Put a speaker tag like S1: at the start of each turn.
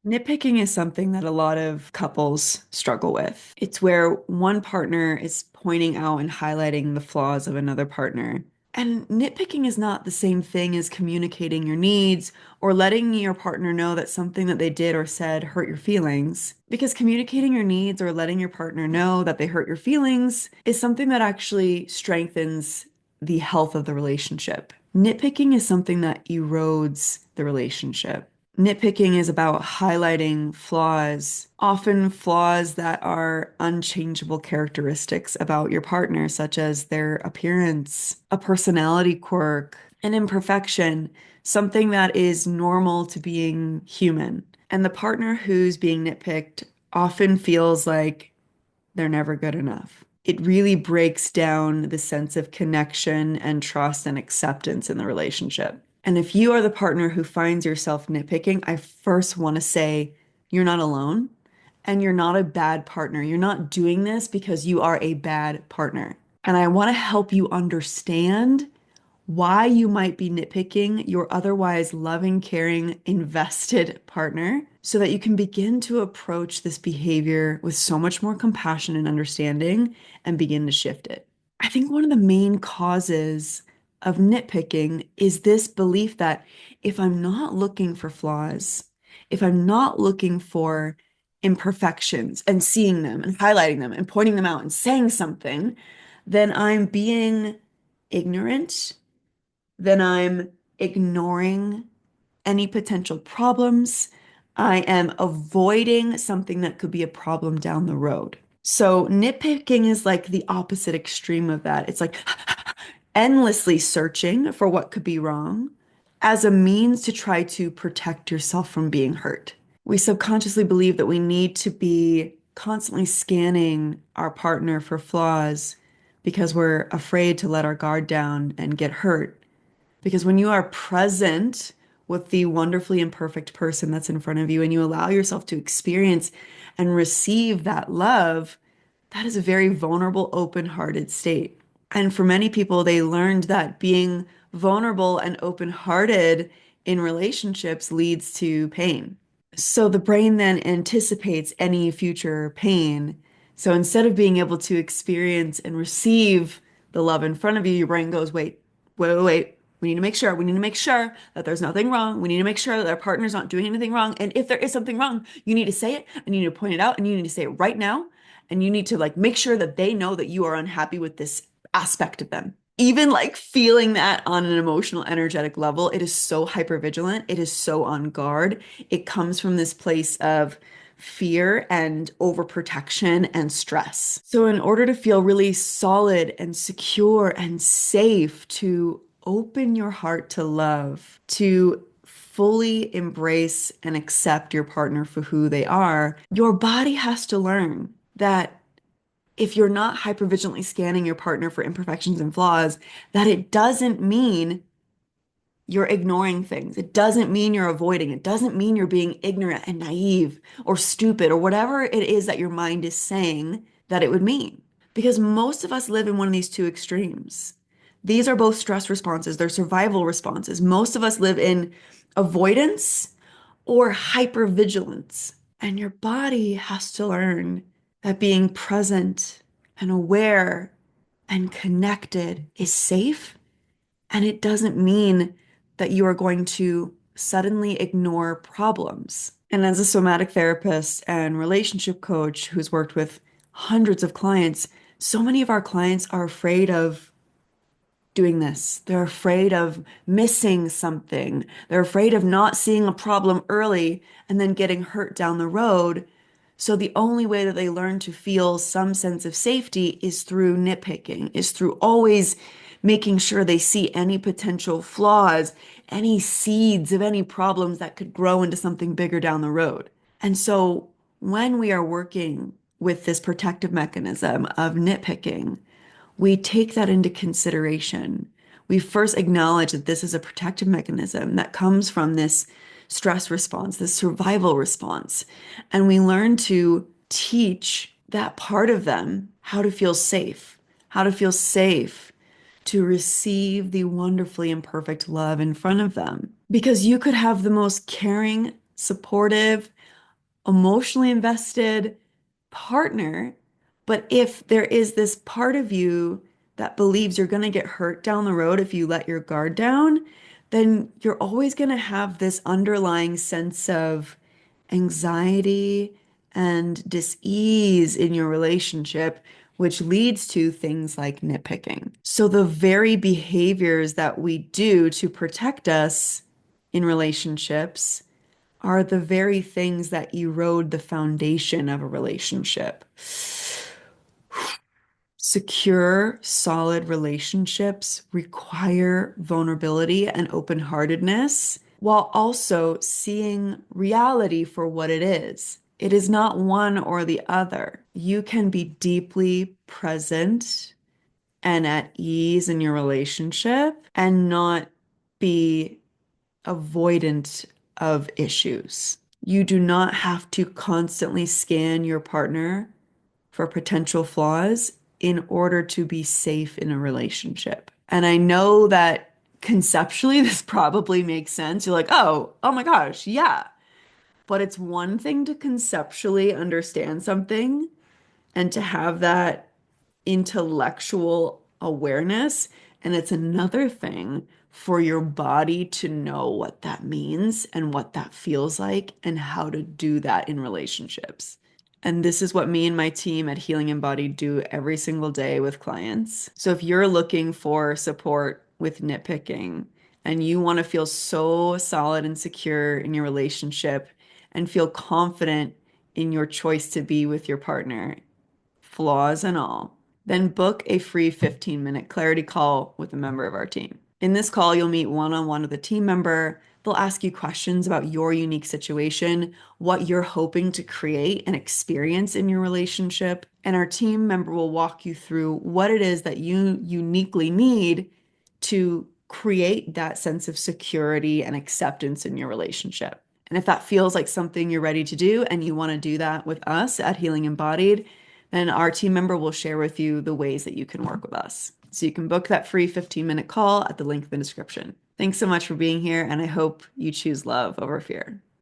S1: Nitpicking is something that a lot of couples struggle with. It's where one partner is pointing out and highlighting the flaws of another partner. And nitpicking is not the same thing as communicating your needs or letting your partner know that something that they did or said hurt your feelings. Because communicating your needs or letting your partner know that they hurt your feelings is something that actually strengthens the health of the relationship. Nitpicking is something that erodes the relationship. Nitpicking is about highlighting flaws, often flaws that are unchangeable characteristics about your partner, such as their appearance, a personality quirk, an imperfection, something that is normal to being human. And the partner who's being nitpicked often feels like they're never good enough. It really breaks down the sense of connection and trust and acceptance in the relationship. And if you are the partner who finds yourself nitpicking, I first want to say you're not alone and you're not a bad partner. You're not doing this because you are a bad partner. And I want to help you understand why you might be nitpicking your otherwise loving, caring, invested partner so that you can begin to approach this behavior with so much more compassion and understanding and begin to shift it. I think one of the main causes of nitpicking is this belief that if I'm not looking for flaws, if I'm not looking for imperfections and seeing them and highlighting them and pointing them out and saying something, then I'm being ignorant, then I'm ignoring any potential problems. I am avoiding something that could be a problem down the road. So nitpicking is like the opposite extreme of that. It's like endlessly searching for what could be wrong as a means to try to protect yourself from being hurt. We subconsciously believe that we need to be constantly scanning our partner for flaws because we're afraid to let our guard down and get hurt. Because when you are present with the wonderfully imperfect person that's in front of you and you allow yourself to experience and receive that love, that is a very vulnerable, open-hearted state. And for many people, they learned that being vulnerable and open-hearted in relationships leads to pain. So the brain then anticipates any future pain. So instead of being able to experience and receive the love in front of you, your brain goes, wait. We need to make sure. We need to make sure that there's nothing wrong. We need to make sure that our partner's not doing anything wrong. And if there is something wrong, you need to say it and you need to point it out and you need to say it right now. And you need to like make sure that they know that you are unhappy with this aspect of them. Even like feeling that on an emotional, energetic level, it is so hypervigilant. It is so on guard. It comes from this place of fear and overprotection and stress. So, in order to feel really solid and secure and safe to open your heart to love, to fully embrace and accept your partner for who they are, your body has to learn that if you're not hypervigilantly scanning your partner for imperfections and flaws, that it doesn't mean you're ignoring things. It doesn't mean you're avoiding. It doesn't mean you're being ignorant and naive or stupid or whatever it is that your mind is saying that it would mean. Because most of us live in one of these two extremes. These are both stress responses, they're survival responses. Most of us live in avoidance or hypervigilance. And your body has to learn that being present and aware and connected is safe. And it doesn't mean that you are going to suddenly ignore problems. And as a somatic therapist and relationship coach who's worked with hundreds of clients, so many of our clients are afraid of doing this. They're afraid of missing something. They're afraid of not seeing a problem early and then getting hurt down the road. So the only way that they learn to feel some sense of safety is through nitpicking, is through always making sure they see any potential flaws, any seeds of any problems that could grow into something bigger down the road. And so when we are working with this protective mechanism of nitpicking, we take that into consideration. We first acknowledge that this is a protective mechanism that comes from this stress response, this survival response. And we learn to teach that part of them how to feel safe to receive the wonderfully imperfect love in front of them. Because you could have the most caring, supportive, emotionally invested partner. But if there is this part of you that believes you're going to get hurt down the road if you let your guard down, then you're always going to have this underlying sense of anxiety and dis-ease in your relationship, which leads to things like nitpicking. So the very behaviors that we do to protect us in relationships are the very things that erode the foundation of a relationship. Secure, solid relationships require vulnerability and open-heartedness while also seeing reality for what it is. It is not one or the other. You can be deeply present and at ease in your relationship and not be avoidant of issues. You do not have to constantly scan your partner for potential flaws in order to be safe in a relationship. And I know that conceptually this probably makes sense. You're like, oh my gosh, yeah. But it's one thing to conceptually understand something and to have that intellectual awareness. And it's another thing for your body to know what that means and what that feels like and how to do that in relationships. And this is what me and my team at Healing Embodied do every single day with clients. So if you're looking for support with nitpicking and you want to feel so solid and secure in your relationship and feel confident in your choice to be with your partner, flaws and all, then book a free 15-minute clarity call with a member of our team. In this call, you'll meet one-on-one with a team member. They'll ask you questions about your unique situation, what you're hoping to create and experience in your relationship, and our team member will walk you through what it is that you uniquely need to create that sense of security and acceptance in your relationship. And if that feels like something you're ready to do and you want to do that with us at Healing Embodied, then our team member will share with you the ways that you can work with us. So you can book that free 15-minute call at the link in the description. Thanks so much for being here, and I hope you choose love over fear.